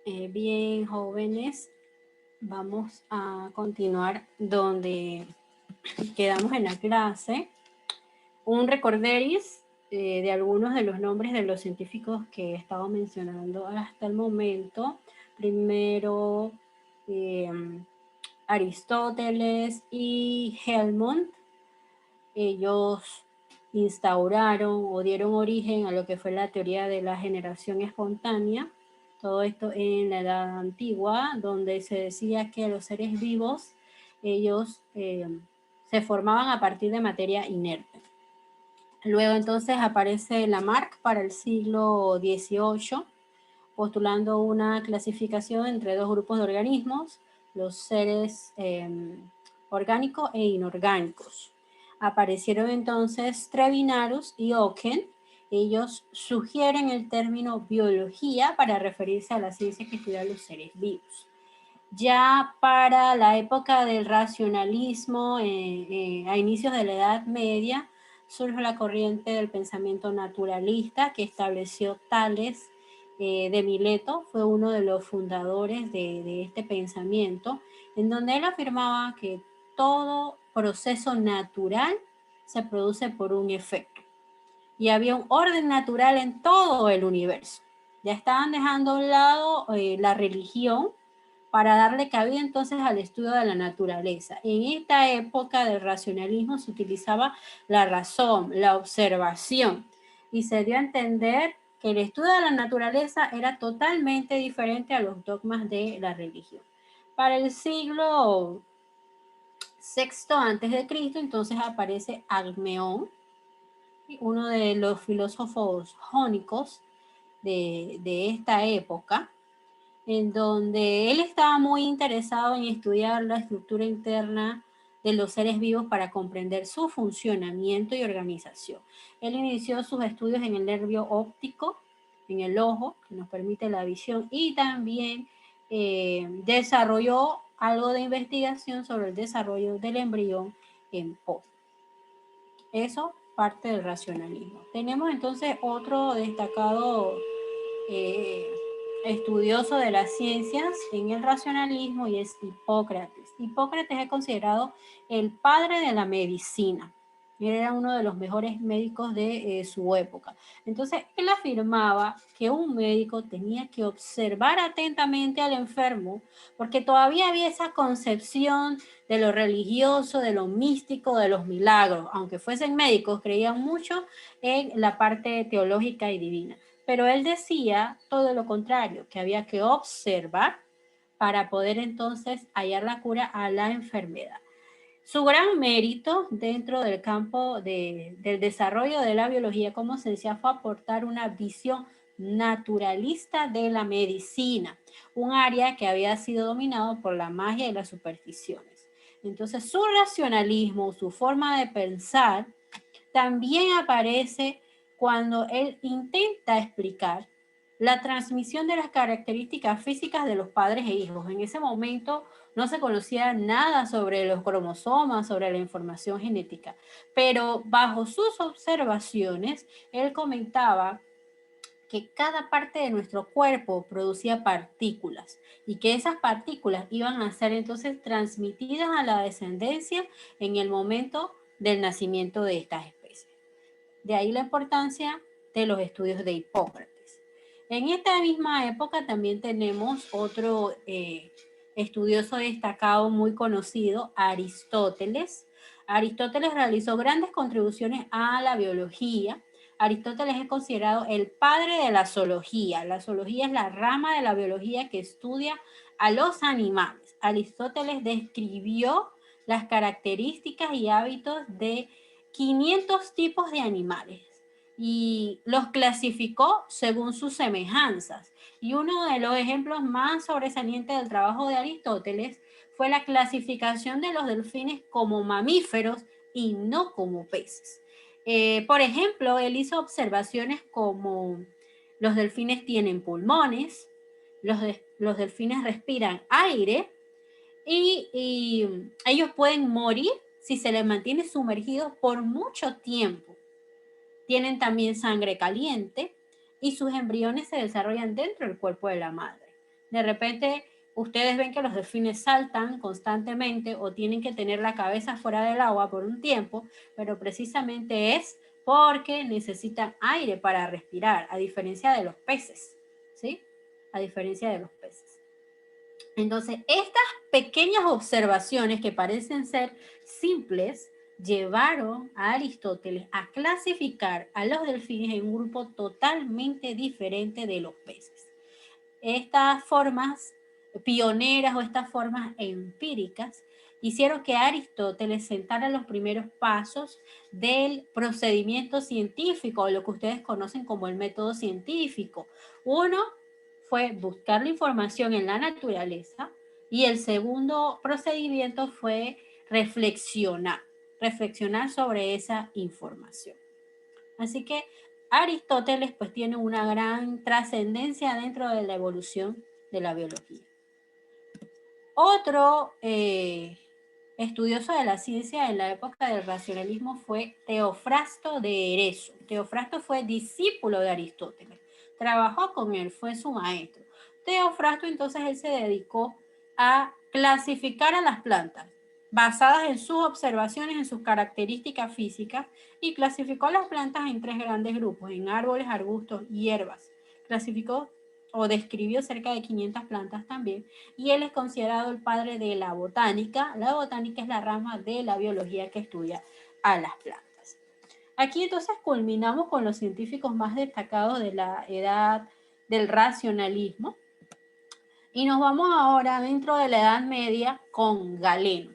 Bien, jóvenes, vamos a continuar donde quedamos en la clase. Un recorderis de algunos de los nombres de los científicos que he estado mencionando hasta el momento. Primero, eh, Aristóteles y Helmont. Ellos instauraron o dieron origen a lo que fue la teoría de la generación espontánea. Todo esto en la Edad Antigua, donde se decía que los seres vivos, ellos se formaban a partir de materia inerte. Luego entonces aparece Lamarck para el siglo XVIII, postulando una clasificación entre dos grupos de organismos, los seres orgánicos e inorgánicos. Aparecieron entonces Trevinarus y Oken. Ellos sugieren el término biología para referirse a la ciencia que estudia los seres vivos. Ya para la época del racionalismo, a inicios de la Edad Media, surge la corriente del pensamiento naturalista que estableció Tales de Mileto, fue uno de los fundadores de este pensamiento, en donde él afirmaba que todo proceso natural se produce por un efecto. Y había un orden natural en todo el universo. Ya estaban dejando a un lado la religión para darle cabida entonces al estudio de la naturaleza. En esta época del racionalismo se utilizaba la razón, la observación, y se dio a entender que el estudio de la naturaleza era totalmente diferente a los dogmas de la religión. Para el siglo VI a.C., entonces aparece Agmeón, uno de los filósofos jónicos de esta época, en donde él estaba muy interesado en estudiar la estructura interna de los seres vivos para comprender su funcionamiento y organización. Él inició sus estudios en el nervio óptico, en el ojo, que nos permite la visión, y también desarrolló algo de investigación sobre el desarrollo del embrión en pollo. Eso parte del racionalismo. Tenemos entonces otro destacado eh, estudioso de las ciencias en el racionalismo y es Hipócrates. Hipócrates es considerado el padre de la medicina. Él era uno de los mejores médicos de su época. Entonces, él afirmaba que un médico tenía que observar atentamente al enfermo porque todavía había esa concepción de lo religioso, de lo místico, de los milagros. Aunque fuesen médicos, creían mucho en la parte teológica y divina. Pero él decía todo lo contrario, que había que observar para poder entonces hallar la cura a la enfermedad. Su gran mérito dentro del campo del desarrollo de la biología como ciencia fue aportar una visión naturalista de la medicina, un área que había sido dominado por la magia y las supersticiones. Entonces su racionalismo, su forma de pensar, también aparece cuando él intenta explicar la transmisión de las características físicas de los padres e hijos. En ese momento no se conocía nada sobre los cromosomas, sobre la información genética, pero bajo sus observaciones, él comentaba que cada parte de nuestro cuerpo producía partículas y que esas partículas iban a ser entonces transmitidas a la descendencia en el momento del nacimiento de estas especies. De ahí la importancia de los estudios de Hipócrates. En esta misma época también tenemos otro estudioso destacado muy conocido, Aristóteles. Aristóteles realizó grandes contribuciones a la biología. Aristóteles es considerado el padre de la zoología. La zoología es la rama de la biología que estudia a los animales. Aristóteles describió las características y hábitos de 500 tipos de animales y los clasificó según sus semejanzas. Y uno de los ejemplos más sobresalientes del trabajo de Aristóteles fue la clasificación de los delfines como mamíferos y no como peces. Por ejemplo, él hizo observaciones como los delfines tienen pulmones, los delfines respiran aire y ellos pueden morir si se les mantiene sumergidos por mucho tiempo. Tienen también sangre caliente y sus embriones se desarrollan dentro del cuerpo de la madre. De repente, ustedes ven que los delfines saltan constantemente o tienen que tener la cabeza fuera del agua por un tiempo, pero precisamente es porque necesitan aire para respirar, a diferencia de los peces, ¿sí? A diferencia de los peces. Entonces, estas pequeñas observaciones que parecen ser simples llevaron a Aristóteles a clasificar a los delfines en un grupo totalmente diferente de los peces. Estas formas pioneras o estas formas empíricas hicieron que Aristóteles sentara los primeros pasos del procedimiento científico, o lo que ustedes conocen como el método científico. Uno fue buscar la información en la naturaleza y el segundo procedimiento fue reflexionar sobre esa información. Así que Aristóteles pues tiene una gran trascendencia dentro de la evolución de la biología. Otro estudioso de la ciencia en la época del racionalismo fue Teofrasto de Ereso. Teofrasto fue discípulo de Aristóteles, trabajó con él, fue su maestro. Teofrasto entonces él se dedicó a clasificar a las plantas basadas en sus observaciones, en sus características físicas, y clasificó las plantas en 3 grandes grupos, en árboles, arbustos y hierbas. Clasificó o describió cerca de 500 plantas también, y él es considerado el padre de la botánica. La botánica es la rama de la biología que estudia a las plantas. Aquí entonces culminamos con los científicos más destacados de la edad del racionalismo, y nos vamos ahora dentro de la Edad Media con Galeno.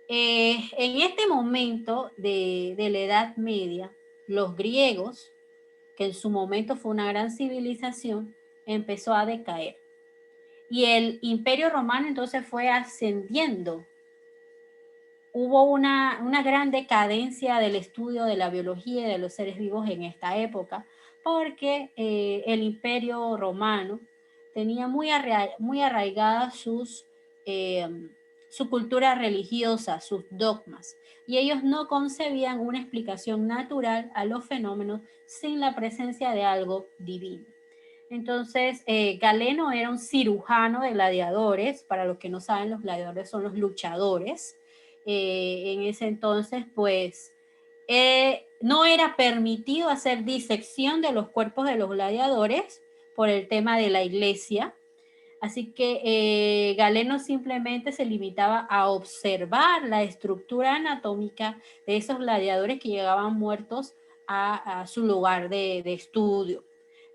En este momento de la Edad Media, los griegos, que en su momento fue una gran civilización, empezó a decaer. Y el Imperio Romano entonces fue ascendiendo. Hubo una gran decadencia del estudio de la biología y de los seres vivos en esta época, porque el Imperio Romano tenía muy arraigadas su cultura religiosa, sus dogmas, y ellos no concebían una explicación natural a los fenómenos sin la presencia de algo divino. Entonces, Galeno era un cirujano de gladiadores. Para los que no saben, los gladiadores son los luchadores. En ese entonces, pues, no era permitido hacer disección de los cuerpos de los gladiadores por el tema de la iglesia. Así que Galeno simplemente se limitaba a observar la estructura anatómica de esos gladiadores que llegaban muertos a su lugar de estudio.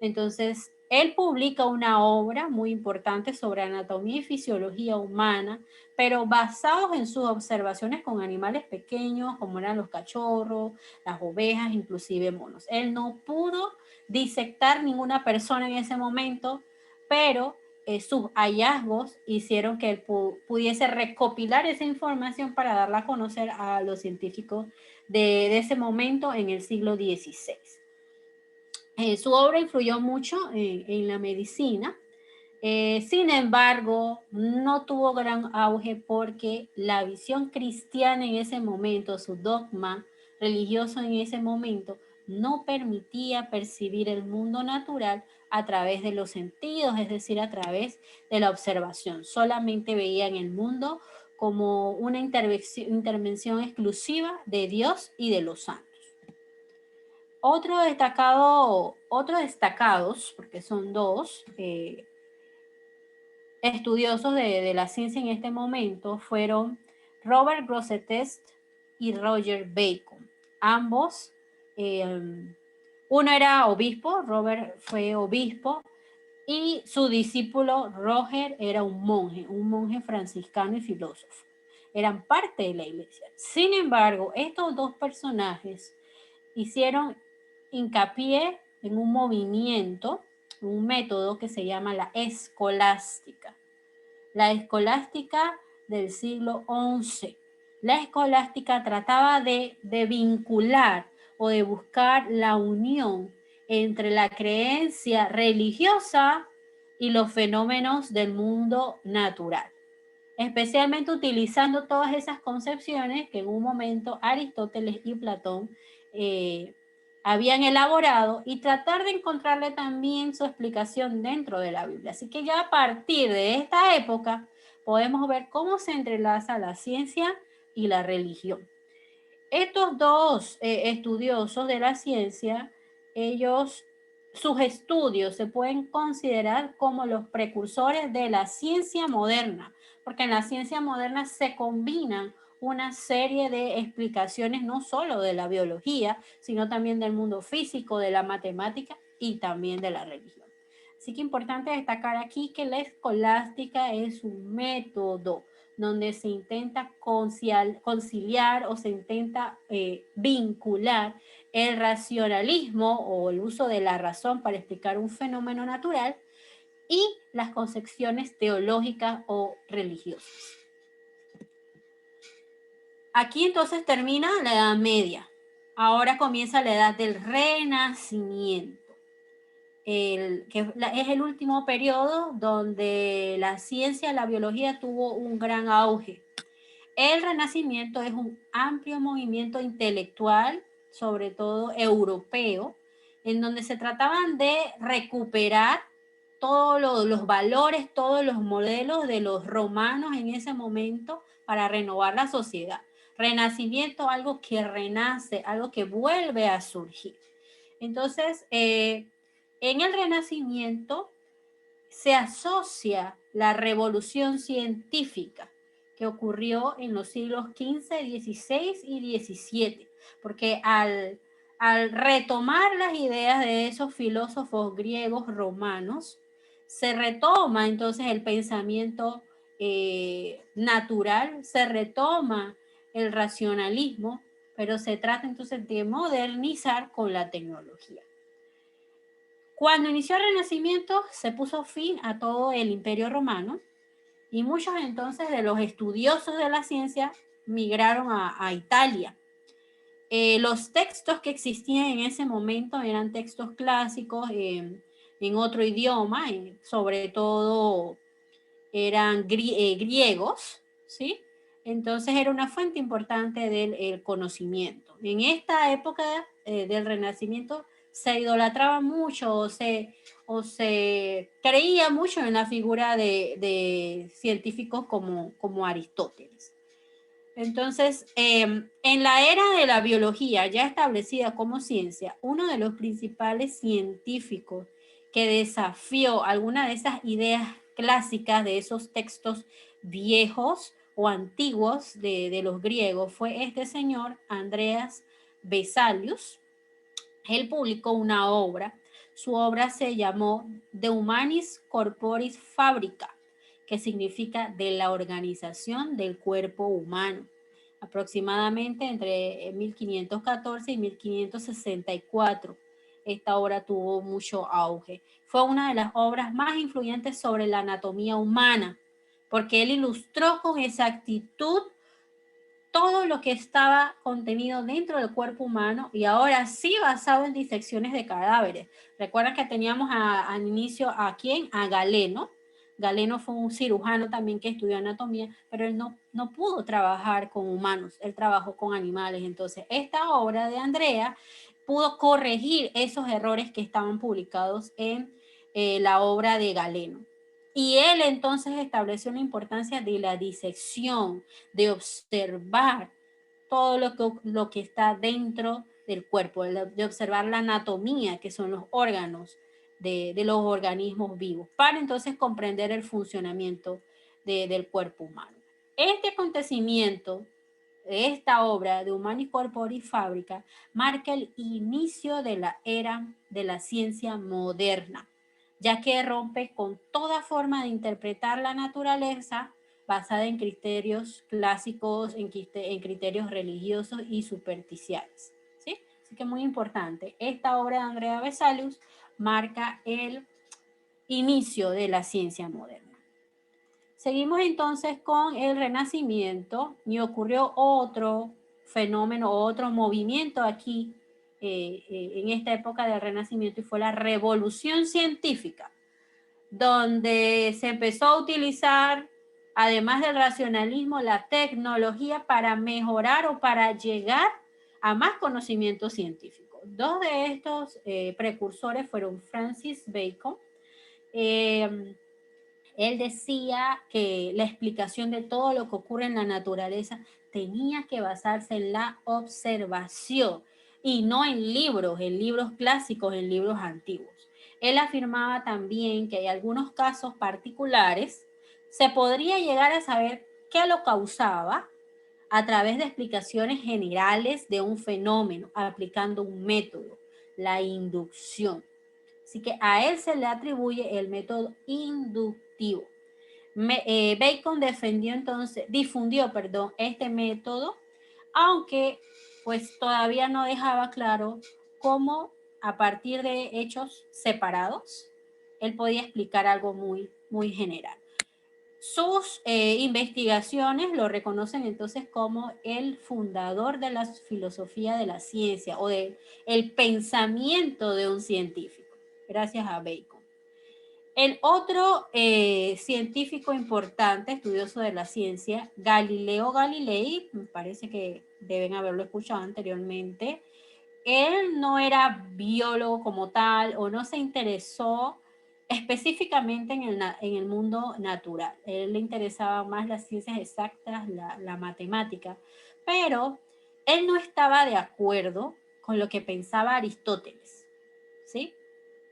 Entonces, él publica una obra muy importante sobre anatomía y fisiología humana, pero basados en sus observaciones con animales pequeños, como eran los cachorros, las ovejas, inclusive monos. Él no pudo disectar ninguna persona en ese momento, pero sus hallazgos hicieron que él pudiese recopilar esa información para darla a conocer a los científicos de ese momento en el siglo XVI. Su obra influyó mucho en la medicina. Sin embargo, no tuvo gran auge porque la visión cristiana en ese momento, su dogma religioso en ese momento, no permitía percibir el mundo natural a través de los sentidos, es decir, a través de la observación. Solamente veían el mundo como una intervención exclusiva de Dios y de los santos. Otros destacados, porque son dos, estudiosos de la ciencia en este momento fueron Robert Grosseteste y Roger Bacon. Ambos, uno era obispo, Robert fue obispo, y su discípulo Roger era un monje franciscano y filósofo. Eran parte de la iglesia. Sin embargo, estos dos personajes hicieron hincapié en un movimiento, un método que se llama la escolástica. La escolástica del siglo XI. La escolástica trataba de vincular o de buscar la unión entre la creencia religiosa y los fenómenos del mundo natural, especialmente utilizando todas esas concepciones que en un momento Aristóteles y Platón habían elaborado y tratar de encontrarle también su explicación dentro de la Biblia. Así que ya a partir de esta época podemos ver cómo se entrelaza la ciencia y la religión. Estos dos estudiosos de la ciencia, sus estudios se pueden considerar como los precursores de la ciencia moderna, porque en la ciencia moderna se combinan una serie de explicaciones no solo de la biología, sino también del mundo físico, de la matemática y también de la religión. Así que importante destacar aquí que la escolástica es un método donde se intenta conciliar o se intenta vincular el racionalismo o el uso de la razón para explicar un fenómeno natural y las concepciones teológicas o religiosas. Aquí entonces termina la Edad Media. Ahora comienza la Edad del Renacimiento. Que es el último periodo donde la ciencia, la biología tuvo un gran auge. El Renacimiento es un amplio movimiento intelectual, sobre todo europeo, en donde se trataban de recuperar todos los valores, todos los modelos de los romanos en ese momento para renovar la sociedad. Renacimiento, algo que renace, algo que vuelve a surgir. Entonces, en el Renacimiento se asocia la revolución científica que ocurrió en los siglos XV, XVI y XVII, porque al retomar las ideas de esos filósofos griegos romanos, se retoma entonces el pensamiento natural, se retoma el racionalismo, pero se trata entonces de modernizar con la tecnología. Cuando inició el Renacimiento, se puso fin a todo el Imperio Romano y muchos entonces de los estudiosos de la ciencia migraron a Italia. Los textos que existían en ese momento eran textos clásicos en otro idioma, sobre todo eran griegos, ¿sí? Entonces era una fuente importante del conocimiento. En esta época del Renacimiento se idolatraba mucho o se creía mucho en la figura de científicos como Aristóteles. Entonces, en la era de la biología ya establecida como ciencia, uno de los principales científicos que desafió alguna de esas ideas clásicas de esos textos viejos o antiguos de los griegos fue este señor Andreas Vesalius. Él publicó una obra, su obra se llamó De Humanis Corporis Fabrica, que significa de la organización del cuerpo humano, aproximadamente entre 1514 y 1564. Esta obra tuvo mucho auge. Fue una de las obras más influyentes sobre la anatomía humana, porque él ilustró con exactitud todo lo que estaba contenido dentro del cuerpo humano y ahora sí basado en disecciones de cadáveres. Recuerdan que teníamos al inicio a quién, a Galeno. Galeno fue un cirujano también que estudió anatomía, pero él no pudo trabajar con humanos, él trabajó con animales. Entonces, esta obra de Andrea pudo corregir esos errores que estaban publicados en la obra de Galeno. Y él entonces estableció la importancia de la disección, de observar todo lo que está dentro del cuerpo, de observar la anatomía, que son los órganos de los organismos vivos, para entonces comprender el funcionamiento del cuerpo humano. Este acontecimiento, esta obra de Humanis Corporis Fabrica, marca el inicio de la era de la ciencia moderna, ya que rompe con toda forma de interpretar la naturaleza basada en criterios clásicos, en criterios religiosos y supersticiales, ¿sí? Así que muy importante. Esta obra de Andrea Vesalius marca el inicio de la ciencia moderna. Seguimos entonces con el Renacimiento y ocurrió otro fenómeno, otro movimiento aquí en esta época del Renacimiento y fue la Revolución Científica, donde se empezó a utilizar, además del racionalismo, la tecnología para mejorar o para llegar a más conocimiento científico. dos de estos precursores fueron Francis Bacon. Él decía que la explicación de todo lo que ocurre en la naturaleza tenía que basarse en la observación y no en libros clásicos, en libros antiguos. Él afirmaba también que hay algunos casos particulares, se podría llegar a saber qué lo causaba a través de explicaciones generales de un fenómeno, aplicando un método, la inducción. Así que a él se le atribuye el método inductivo. Bacon difundió este método, aunque pues todavía no dejaba claro cómo a partir de hechos separados él podía explicar algo muy, muy general. Sus investigaciones lo reconocen entonces como el fundador de la filosofía de la ciencia o del pensamiento de un científico, gracias a Bacon. El otro científico importante, estudioso de la ciencia, Galileo Galilei, me parece que deben haberlo escuchado anteriormente, él no era biólogo como tal o no se interesó específicamente en el mundo natural. A él le interesaban más las ciencias exactas, la matemática, pero él no estaba de acuerdo con lo que pensaba Aristóteles, ¿sí?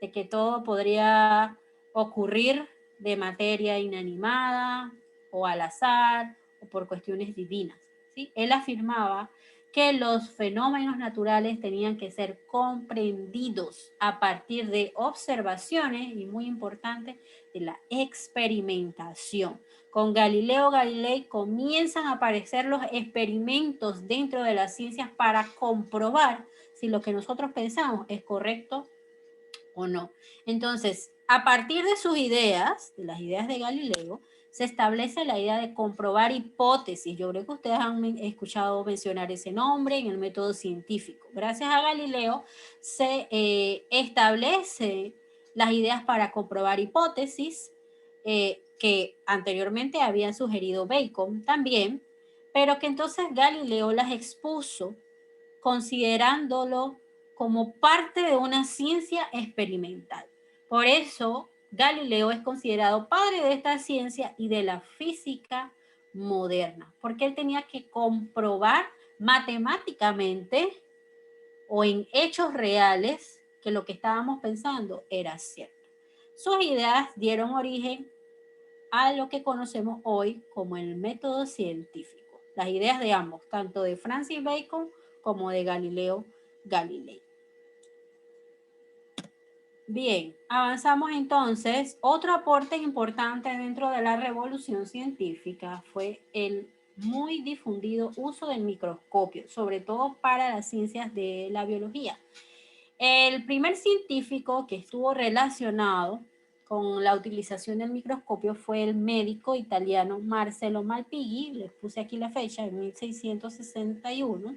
De que todo podría ocurrir de materia inanimada o al azar o por cuestiones divinas, ¿sí? Él afirmaba que los fenómenos naturales tenían que ser comprendidos a partir de observaciones y, muy importante, de la experimentación. Con Galileo Galilei comienzan a aparecer los experimentos dentro de las ciencias para comprobar si lo que nosotros pensamos es correcto o no. Entonces, a partir de sus ideas, de las ideas de Galileo, se establece la idea de comprobar hipótesis. Yo creo que ustedes han escuchado mencionar ese nombre en el método científico. Gracias a Galileo se establece las ideas para comprobar hipótesis que anteriormente habían sugerido Bacon también, pero que entonces Galileo las expuso considerándolo como parte de una ciencia experimental. Por eso, Galileo es considerado padre de esta ciencia y de la física moderna, porque él tenía que comprobar matemáticamente o en hechos reales que lo que estábamos pensando era cierto. Sus ideas dieron origen a lo que conocemos hoy como el método científico. Las ideas de ambos, tanto de Francis Bacon como de Galileo Galilei. Bien, avanzamos entonces. Otro aporte importante dentro de la revolución científica fue el muy difundido uso del microscopio, sobre todo para las ciencias de la biología. El primer científico que estuvo relacionado con la utilización del microscopio fue el médico italiano Marcello Malpighi, les puse aquí la fecha, en 1661.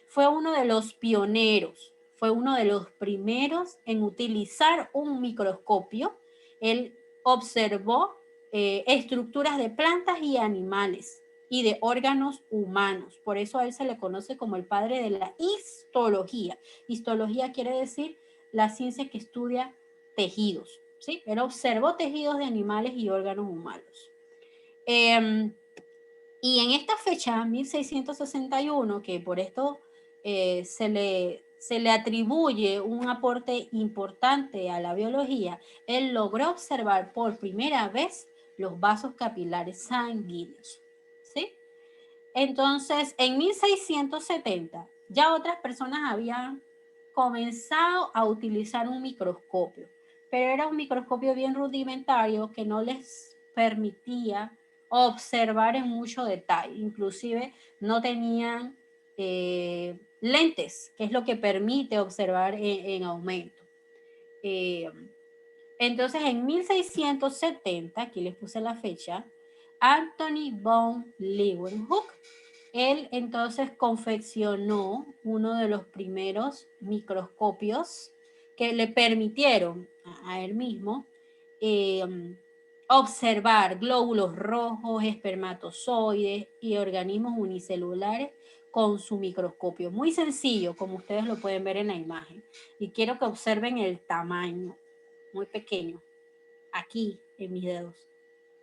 Fue uno de los pioneros, fue uno de los primeros en utilizar un microscopio. Él observó estructuras de plantas y animales y de órganos humanos. Por eso a él se le conoce como el padre de la histología. Histología quiere decir la ciencia que estudia tejidos, ¿sí? Él observó tejidos de animales y órganos humanos. Y en esta fecha, 1661, que por esto se le atribuye un aporte importante a la biología, él logró observar por primera vez los vasos capilares sanguíneos, ¿sí? Entonces, en 1670, ya otras personas habían comenzado a utilizar un microscopio, pero era un microscopio bien rudimentario que no les permitía observar en mucho detalle. Inclusive no tenían lentes, que es lo que permite observar en aumento. Entonces, en 1670, aquí les puse la fecha, Anthony von Leeuwenhoek, él entonces confeccionó uno de los primeros microscopios que le permitieron a él mismo observar glóbulos rojos, espermatozoides y organismos unicelulares con su microscopio. Muy sencillo, como ustedes lo pueden ver en la imagen. Y quiero que observen el tamaño, muy pequeño, aquí en mis dedos,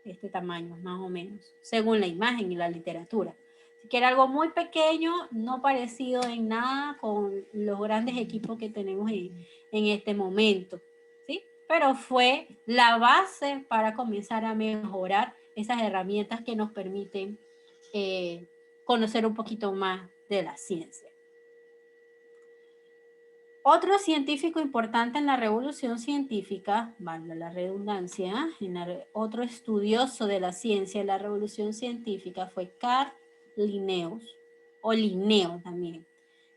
este tamaño más o menos, según la imagen y la literatura. Si quiere algo muy pequeño, no parecido en nada con los grandes equipos que tenemos en este momento, ¿sí? Pero fue la base para comenzar a mejorar esas herramientas que nos permiten conocer un poquito más de la ciencia. Otro científico importante en la revolución científica, valga la redundancia, otro estudioso de la ciencia de la revolución científica fue Carl Linnaeus, o Linneo también.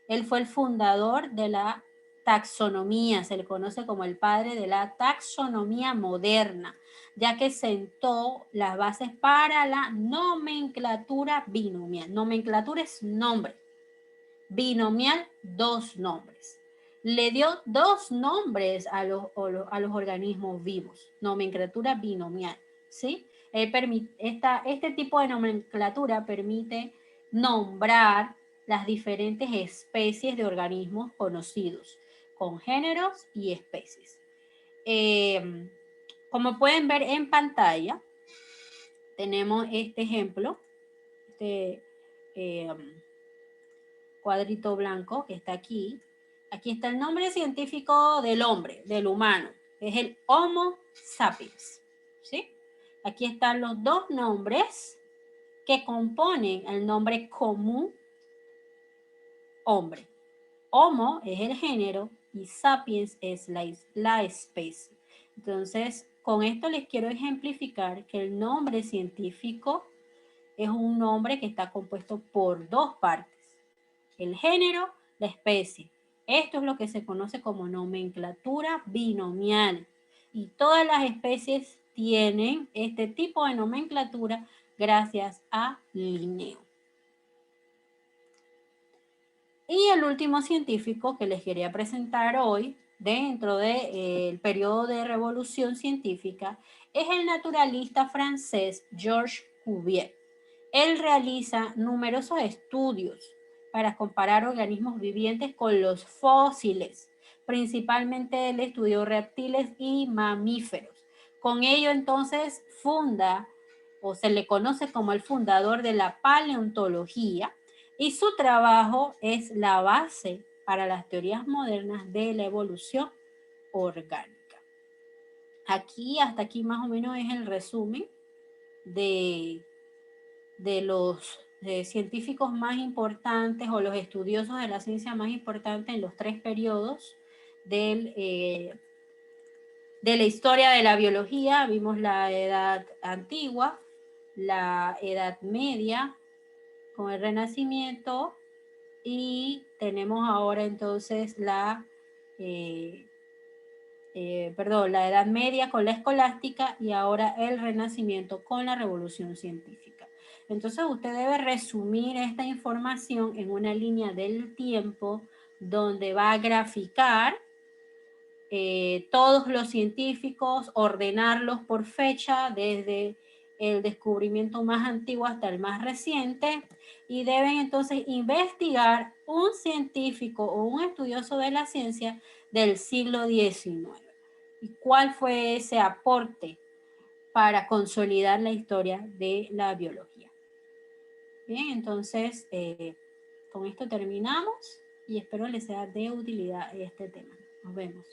Él fue el fundador de la taxonomía, se le conoce como el padre de la taxonomía moderna, ya que sentó las bases para la nomenclatura binomial. Nomenclatura es nombre, binomial, dos nombres. Le dio dos nombres a los organismos vivos, nomenclatura binomial, ¿sí? Este tipo de nomenclatura permite nombrar las diferentes especies de organismos conocidos, con géneros y especies. Como pueden ver en pantalla, tenemos este ejemplo, cuadrito blanco que está aquí. Aquí está el nombre científico del hombre, del humano. Es el Homo sapiens, ¿sí? Aquí están los dos nombres que componen el nombre común hombre. Homo es el género y sapiens es la especie. Entonces, con esto les quiero ejemplificar que el nombre científico es un nombre que está compuesto por dos partes: el género, la especie. Esto es lo que se conoce como nomenclatura binomial. Y todas las especies tienen este tipo de nomenclatura gracias a Linneo. Y el último científico que les quería presentar hoy, dentro del periodo de revolución científica, es el naturalista francés Georges Cuvier. Él realiza numerosos estudios para comparar organismos vivientes con los fósiles. Principalmente él estudió reptiles y mamíferos. Con ello entonces funda, o se le conoce como el fundador de la paleontología, y su trabajo es la base para las teorías modernas de la evolución orgánica. Aquí, hasta aquí más o menos es el resumen de los científicos más importantes o los estudiosos de la ciencia más importantes en los tres periodos de la historia de la biología. Vimos la edad antigua, la edad media con el Renacimiento, y tenemos ahora entonces la Edad Media con la escolástica, y ahora el Renacimiento con la Revolución Científica. Entonces usted debe resumir esta información en una línea del tiempo donde va a graficar todos los científicos, ordenarlos por fecha desde el descubrimiento más antiguo hasta el más reciente, y deben entonces investigar un científico o un estudioso de la ciencia del siglo XIX. ¿Y cuál fue ese aporte para consolidar la historia de la biología? Bien, entonces con esto terminamos y espero les sea de utilidad este tema. Nos vemos.